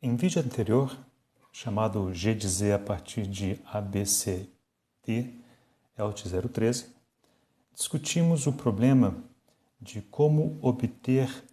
Em vídeo anterior, chamado G de Z a partir de ABCD, ELT013, discutimos o problema de como obter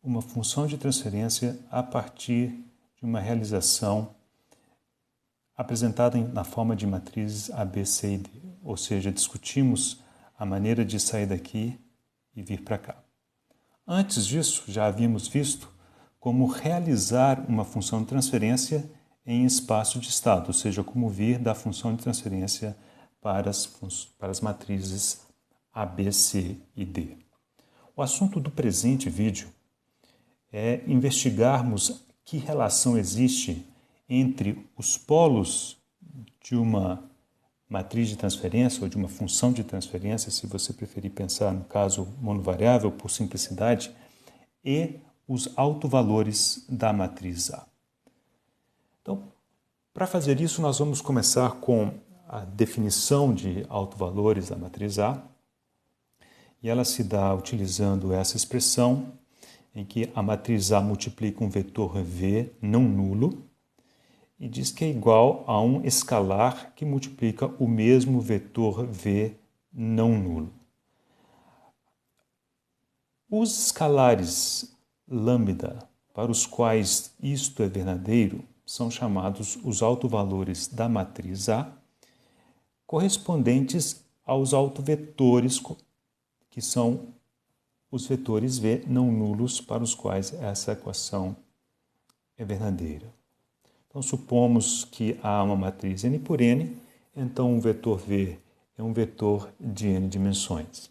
uma função de transferência a partir de uma realização apresentada na forma de matrizes A, B, C e D. Ou seja, discutimos a maneira de sair daqui e vir para cá. Antes disso, já havíamos visto como realizar uma função de transferência em espaço de estado, ou seja, como vir da função de transferência para as matrizes A, B, C e D. O assunto do presente vídeo é investigarmos que relação existe entre os polos de uma matriz de transferência ou de uma função de transferência, se você preferir pensar no caso monovariável por simplicidade, e os autovalores da matriz A. Então, para fazer isso, nós vamos começar com a definição de autovalores da matriz A, e ela se dá utilizando essa expressão em que a matriz A multiplica um vetor V não nulo e diz que é igual a um escalar que multiplica o mesmo vetor V não nulo. Os escalares lambda para os quais isto é verdadeiro são chamados os autovalores da matriz A, correspondentes aos autovetores, que são os vetores V não nulos para os quais essa equação é verdadeira. Então, supomos que há uma matriz N por N, então um vetor V é um vetor de N dimensões.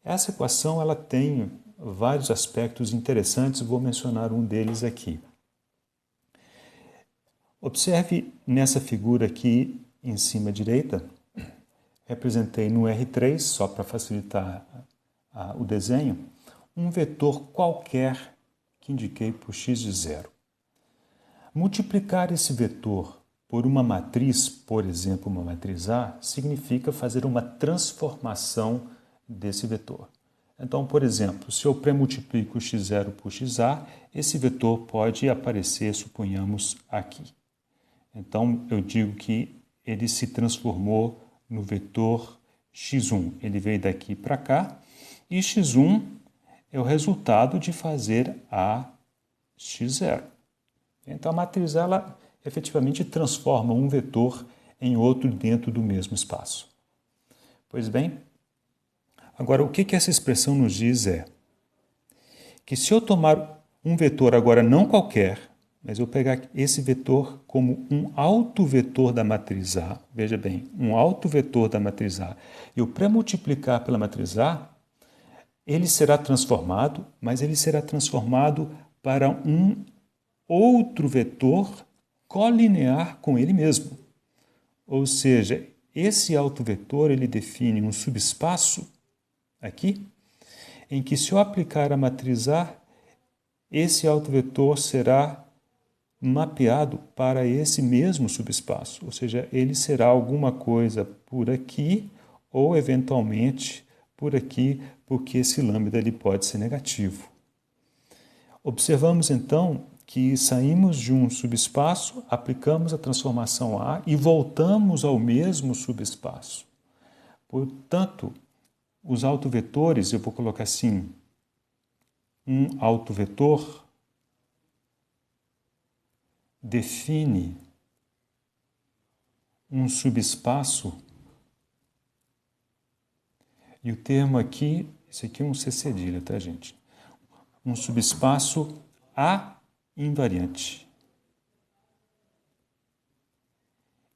Essa equação ela tem vários aspectos interessantes, vou mencionar um deles aqui. Observe nessa figura aqui em cima à direita, representei no R3, só para facilitar o desenho, um vetor qualquer que indiquei por x de 0. Multiplicar esse vetor por uma matriz, por exemplo, uma matriz A, significa fazer uma transformação desse vetor. Então, por exemplo, se eu pré-multiplico x0 por xa, esse vetor pode aparecer, suponhamos, aqui. Então, eu digo que ele se transformou no vetor x1. Ele veio daqui para cá, e x1 é o resultado de fazer a x0. Então, a matriz ela efetivamente transforma um vetor em outro dentro do mesmo espaço. Pois bem, agora o que essa expressão nos diz é que se eu tomar um vetor agora não qualquer, mas eu pegar esse vetor como um autovetor da matriz A, veja bem, um autovetor da matriz A, e eu pré-multiplicar pela matriz A, ele será transformado, mas ele será transformado para um outro vetor colinear com ele mesmo. Ou seja, esse autovetor ele define um subespaço aqui, em que se eu aplicar a matriz A, esse autovetor será mapeado para esse mesmo subespaço, ou seja, ele será alguma coisa por aqui ou eventualmente por aqui, porque esse lambda ele pode ser negativo. Observamos então que saímos de um subespaço, aplicamos a transformação A e voltamos ao mesmo subespaço. Portanto, os autovetores, eu vou colocar assim, um autovetor define um subespaço, e o termo aqui, esse aqui é um C cedilha, tá, gente? Um subespaço A invariante.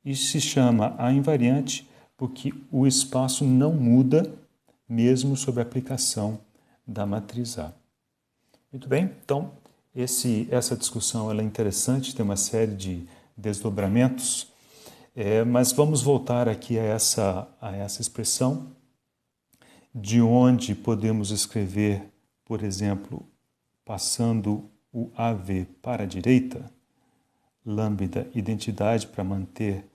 Isso se chama A invariante porque o espaço não muda mesmo sob a aplicação da matriz A. Muito bem, então essa discussão ela é interessante, tem uma série de desdobramentos, mas vamos voltar aqui a essa expressão, de onde podemos escrever, por exemplo, passando o AV para a direita, lambda identidade para manter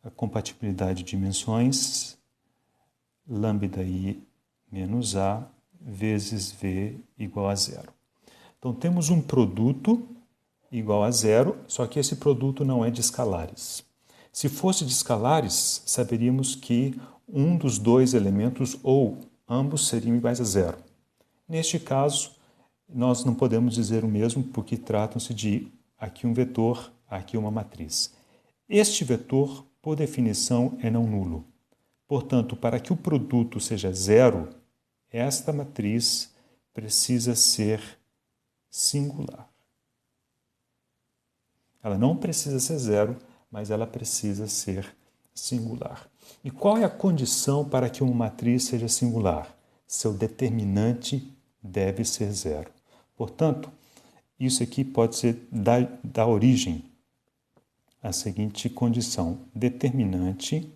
a compatibilidade de dimensões, lambda I menos A vezes V igual a 0. Então, temos um produto igual a zero, só que esse produto não é de escalares. Se fosse de escalares, saberíamos que um dos dois elementos ou ambos seriam iguais a zero. Neste caso, nós não podemos dizer o mesmo porque tratam-se de aqui um vetor, aqui uma matriz. Este vetor, por definição, é não nulo. Portanto, para que o produto seja zero, esta matriz precisa ser singular. Ela não precisa ser zero, mas ela precisa ser singular. E qual é a condição para que uma matriz seja singular? Seu determinante deve ser zero. Portanto, isso aqui pode ser da origem à seguinte condição: determinante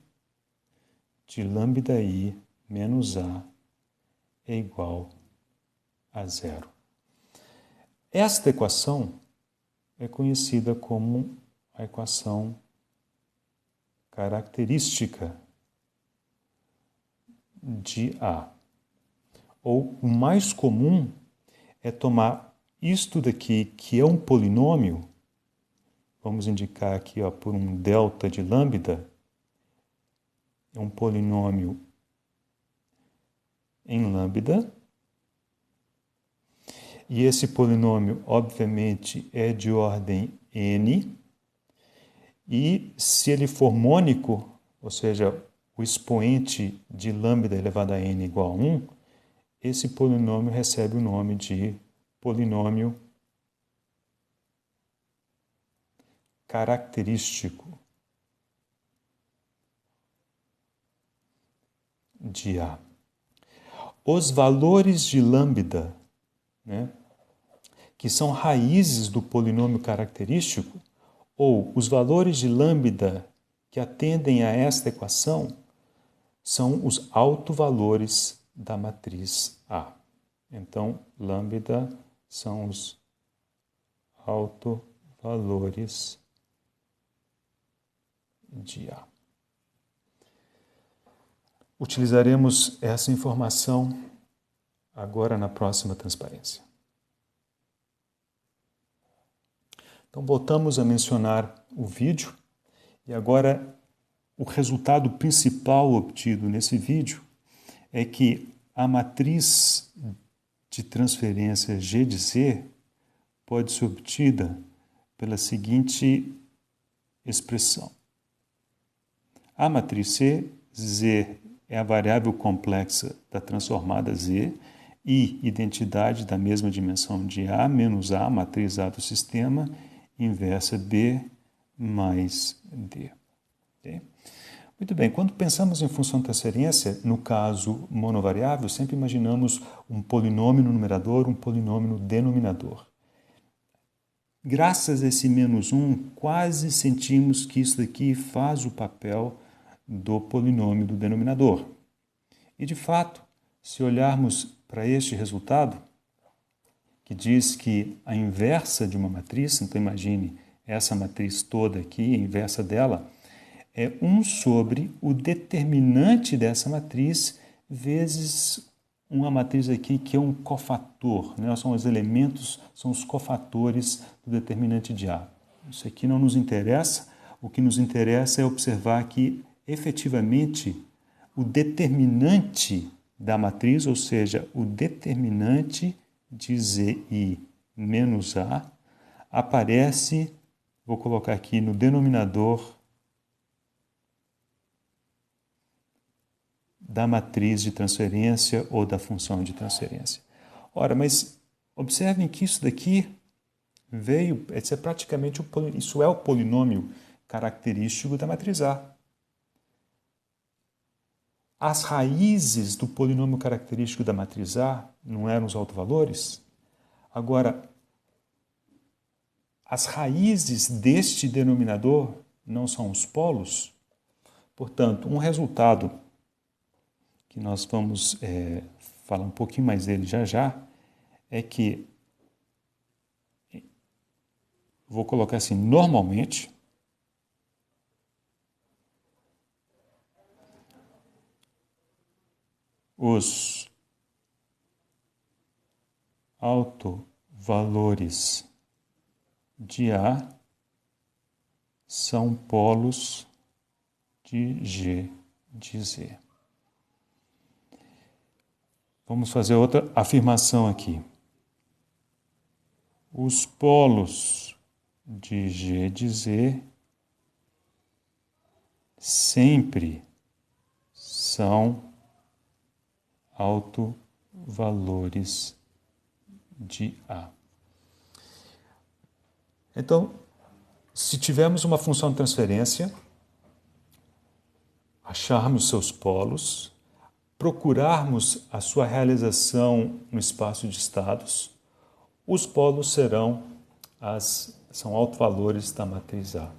de lambda I menos A é igual a zero. Esta equação é conhecida como a equação característica de A. Ou o mais comum é tomar isto daqui, que é um polinômio, vamos indicar aqui por um delta de lambda, é um polinômio em lambda, e esse polinômio, obviamente, é de ordem n, e se ele for mônico, ou seja, o expoente de lambda elevado a n igual a 1, esse polinômio recebe o nome de polinômio característico de A. Os valores de lambda, que são raízes do polinômio característico, ou os valores de lambda que atendem a esta equação, são os autovalores da matriz A. Então, lambda são os autovalores de A. Utilizaremos essa informação agora na próxima transparência. Então, voltamos a mencionar o vídeo e agora o resultado principal obtido nesse vídeo é que a matriz de transferência G de Z pode ser obtida pela seguinte expressão. A matriz C, Z é a variável complexa da transformada Z e identidade da mesma dimensão de A menos A, matriz A do sistema, inversa B mais D. Okay? Muito bem, quando pensamos em função de transferência, no caso monovariável, sempre imaginamos um polinômio no numerador, um polinômio no denominador. Graças a esse menos 1, quase sentimos que isso daqui faz o papel do polinômio do denominador. E, de fato, se olharmos para este resultado, que diz que a inversa de uma matriz, então imagine essa matriz toda aqui, a inversa dela, é 1 sobre o determinante dessa matriz vezes uma matriz aqui que é um cofator, né? São os elementos, são os cofatores do determinante de A. Isso aqui não nos interessa, o que nos interessa é observar que, efetivamente, o determinante da matriz, ou seja, o determinante de Zi menos A, aparece, vou colocar aqui no denominador da matriz de transferência ou da função de transferência. Ora, mas observem que isso daqui veio, isso é praticamente isso é o polinômio característico da matriz A. As raízes do polinômio característico da matriz A não eram os autovalores? Agora, as raízes deste denominador não são os polos? Portanto, um resultado que nós vamos falar um pouquinho mais dele já, é que, vou colocar assim, normalmente, os autovalores de A são polos de G de Z. Vamos fazer outra afirmação aqui. Os polos de G de Z sempre são autovalores de A. Então, se tivermos uma função de transferência, acharmos seus polos, procurarmos a sua realização no espaço de estados, os polos são autovalores da matriz A,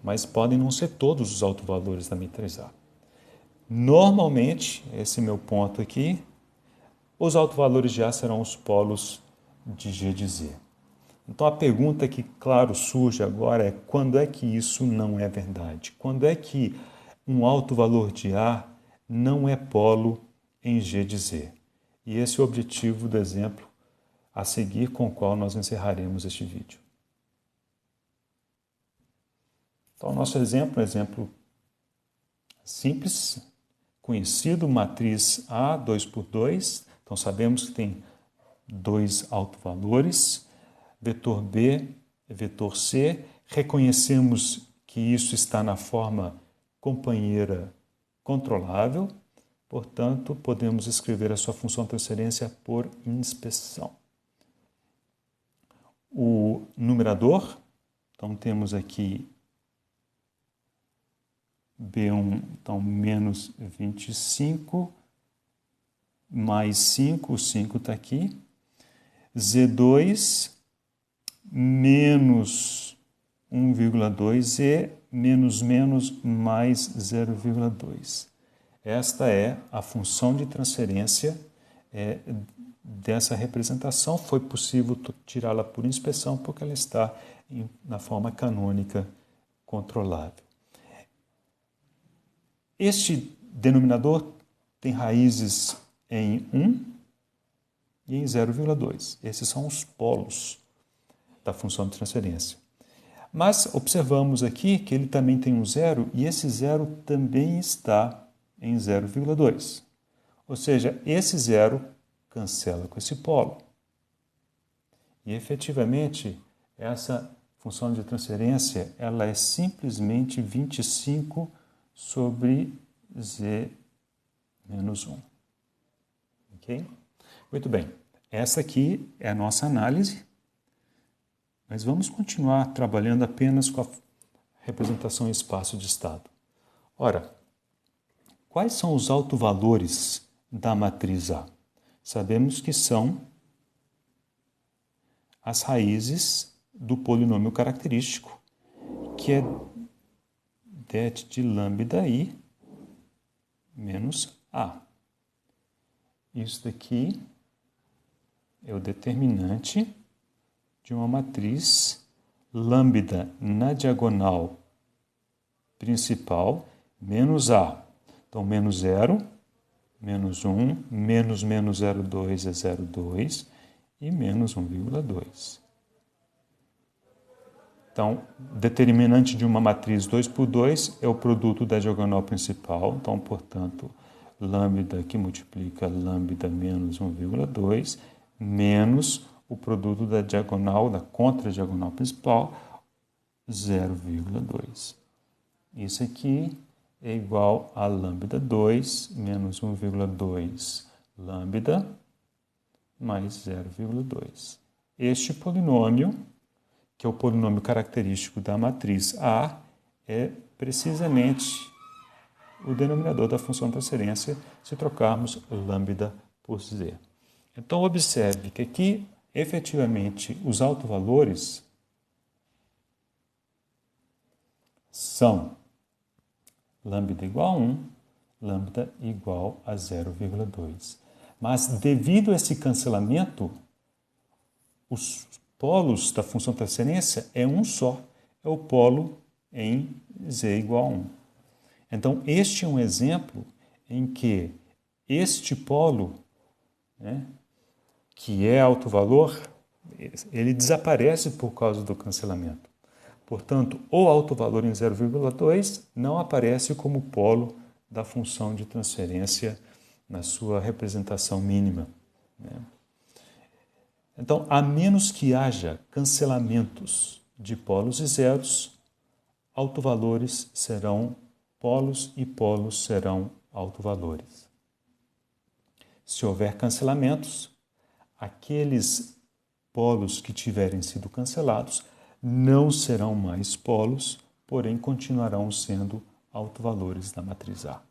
mas podem não ser todos os autovalores da matriz A. Normalmente, esse é meu ponto aqui, os autovalores de A serão os polos de G de Z. Então a pergunta que, claro, surge agora é quando é que isso não é verdade? Quando é que um autovalor de A não é polo em G de Z? E esse é o objetivo do exemplo a seguir com o qual nós encerraremos este vídeo. Então, nosso exemplo é um exemplo simples, conhecido, matriz A, 2 por 2. Então, sabemos que tem dois autovalores, vetor B e vetor C. Reconhecemos que isso está na forma companheira controlável, portanto, podemos escrever a sua função de transferência por inspeção. O numerador, então temos aqui B1, então menos 25, mais 5, o 5 está aqui, Z2, menos 1,2 e menos mais 0,2. Esta é a função de transferência dessa representação. Foi possível tirá-la por inspeção porque ela está na forma canônica controlável. Este denominador tem raízes em 1 e em 0,2. Esses são os polos da função de transferência. Mas observamos aqui que ele também tem um zero e esse zero também está em 0,2. Ou seja, esse zero cancela com esse polo. E efetivamente, essa função de transferência ela é simplesmente 25 sobre Z menos 1. Ok? Muito bem. Essa aqui é a nossa análise, mas vamos continuar trabalhando apenas com a representação em espaço de estado. Ora, quais são os autovalores da matriz A? Sabemos que são as raízes do polinômio característico, que é det de lambda I menos A. Isso daqui é o determinante de uma matriz lambda na diagonal principal menos A. Então, menos 0, menos 1, menos 0,2 é 0,2 e menos 1,2. Então, determinante de uma matriz 2 por 2 é o produto da diagonal principal. Então, portanto, lambda que multiplica lambda menos 1,2 menos o produto da diagonal, da contra-diagonal principal, 0,2. Isso aqui é igual a lambda 2 menos 1,2 lambda mais 0,2. Este polinômio, que é o polinômio característico da matriz A, é precisamente o denominador da função de transferência se trocarmos lambda por Z. Então, observe que aqui, efetivamente, os autovalores são lambda igual a 1, lambda igual a 0,2. Mas, devido a esse cancelamento, os polos da função de transferência é um só, é o polo em Z igual a 1. Então, este é um exemplo em que este polo, que é autovalor, ele desaparece por causa do cancelamento. Portanto, o alto valor em 0,2 não aparece como polo da função de transferência na sua representação mínima, né? Então, a menos que haja cancelamentos de polos e zeros, autovalores serão polos e polos serão autovalores. Se houver cancelamentos, aqueles polos que tiverem sido cancelados não serão mais polos, porém continuarão sendo autovalores da matriz A.